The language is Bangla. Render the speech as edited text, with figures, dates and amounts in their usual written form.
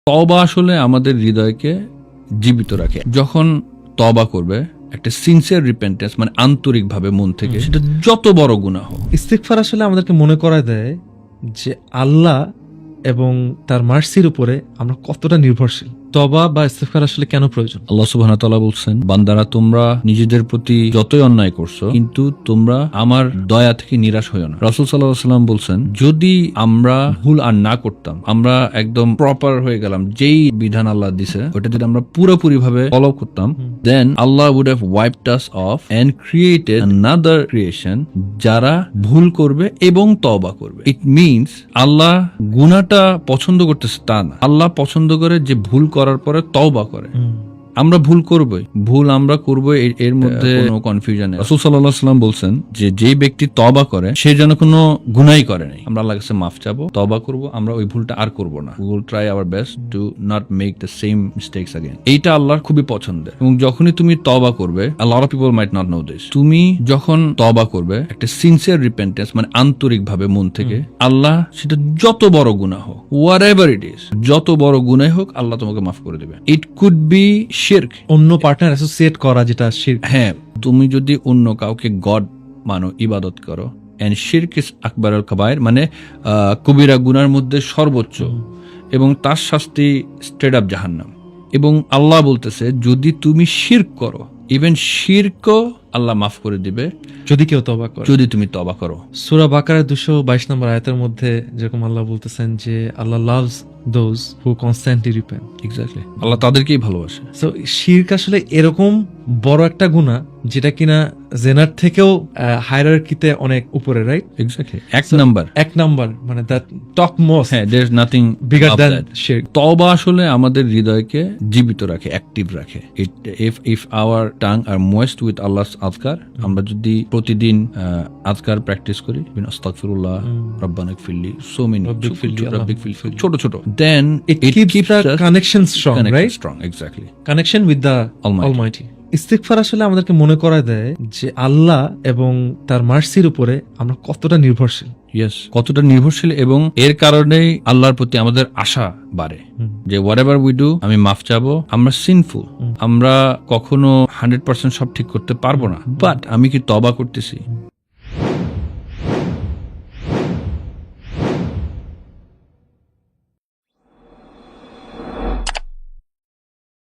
তওবা আসলে আমাদের হৃদয়কে জীবিত রাখে। যখন তওবা করবে একটা সিনসিয়ার রিপেন্টেন্স, মানে আন্তরিকভাবে মন থেকে, সেটা যত বড় গুনাহ হোক। ইস্তিগফার আসলে আমাদেরকে মনে করায় দেয় যে আল্লাহ এবং তার মার্সির উপরে আমরা কতটা নির্ভরশীল। তওবা বা ইস্তিগফার আসলে কেন প্রয়োজন? আল্লাহ সুবহানাহু ওয়া তাআলা বলছেন, বান্দারা তোমরা নিজেদের প্রতি যতই অন্যায় করছো, কিন্তু তোমরা আমার দয়া থেকে নিরাশ হইও না। রাসূল সাল্লাল্লাহু আলাইহি ওয়াসাল্লাম বলছেন, যদি আমরা ভুল আর না করতাম, আমরা একদম প্রপার হয়ে গেলাম, যেই বিধান আল্লাহ দিছে ওটা যদি আমরা পুরোপুরি ভাবে ফলো করতাম, দেন আল্লাহ would have wiped us off and created another creation যারা ভুল করবে এবং তওবা করবে। ইট মিনস আল্লাহ গুনাহটা পছন্দ করতেছে তা না, আল্লাহ পছন্দ করে যে ভুল করার পরে তওবা করে। আমরা ভুল করবই, ভুল আমরা করবই, এর মধ্যে কোনো কনফিউশন নেই। রাসূল সাল্লাল্লাহু আলাইহি ওয়াসাল্লাম বলছেন যে যেই ব্যক্তি তওবা করে সে যেন কোনো গুনাহই করে নাই। আমরা আল্লাহর কাছে মাফ চাবো, তওবা করব, আমরা ওই ভুলটা আর করব না। We will try our best to not make the same mistakes again. এইটা আল্লাহর খুবই পছন্দের। এবং যখনই তুমি তওবা করবে, a lot of people might not know this, তুমি যখন তওবা করবে একটা সিনসিয়ার রিপেন্টেন্স, মানে আন্তরিকভাবে মন থেকে, আল্লাহ সেটা যত বড় গুনাহ হোক, হোয়াটএভার ইট ইজ, যত বড় গুনাহ হোক, আল্লাহ তোমাকে মাফ করে দেবে। ইট কুড বি শিরক, অন্য পার্টনার অ্যাসোসিয়েট করা, যেটা শিরক। হ্যাঁ, তুমি যদি অন্য কাউকে গড মানো, ইবাদত করো, এন্ড শিরক ইজ আকবারুল কাবায়ের, মানে কবিরা গুনার মধ্যে সর্বোচ্চ, এবং তার শাস্তি স্ট্রেট আপ জাহান্নাম। এবং আল্লাহ বলতেছে যদি তুমি শিরক করো, ইভেন শিরকও আল্লাহ মাফ করে দিবে যদি কেউ তওবা করে, যদি তুমি তওবা করো। সূরা বাকারার 222 নম্বর আয়াতের মধ্যে যেরকম আল্লাহ বলতেছেন যে Allah loves those who constantly repent. Exactly, Allah তাদেরকেই ভালোবাসে। সো শিরক আসলে এরকম বড় একটা গুনাহ যেটা কিনা জেনার থেকেও হায়ারার্কিতে অনেক উপরে, রাইট? এক্স্যাক্টলি, এক নাম্বার, মানে দ্যাট টপ মোস্ট, হ্যাঁ, there is nothing bigger than shirk. তওবা আসলে আমাদের হৃদয়কে জীবিত রাখে, অ্যাক্টিভ রাখে। If our tongue are moist with Allah's আযকার, আমরা যদি প্রতিদিন আযকার প্র্যাকটিস করি, আস্তাগফিরুল্লাহ, রব্বানাক ফিরলি, সো মেনি রাব্বিক ফিল, ছোট ছোট, দেন It keeps the connection strong, right? Strong, exactly. Connection with the Almighty. ইস্তিগফার আসলে আমাদেরকে মনে করায় দেয় যে আল্লাহ এবং তার মার্সির উপরে আমরা কতটা নির্ভরশীল। ইয়েস, কতটা নির্ভরশীল, এবং এর কারণেই আল্লাহর প্রতি আমাদের আশা বাড়ে যে হোয়াটএভার উই ডু, আমি মাফ চাবো। আমরা সিনফুল, আমরা কখনো 100% সব ঠিক করতে পারবো না, বাট আমি কি তওবা করতেছি,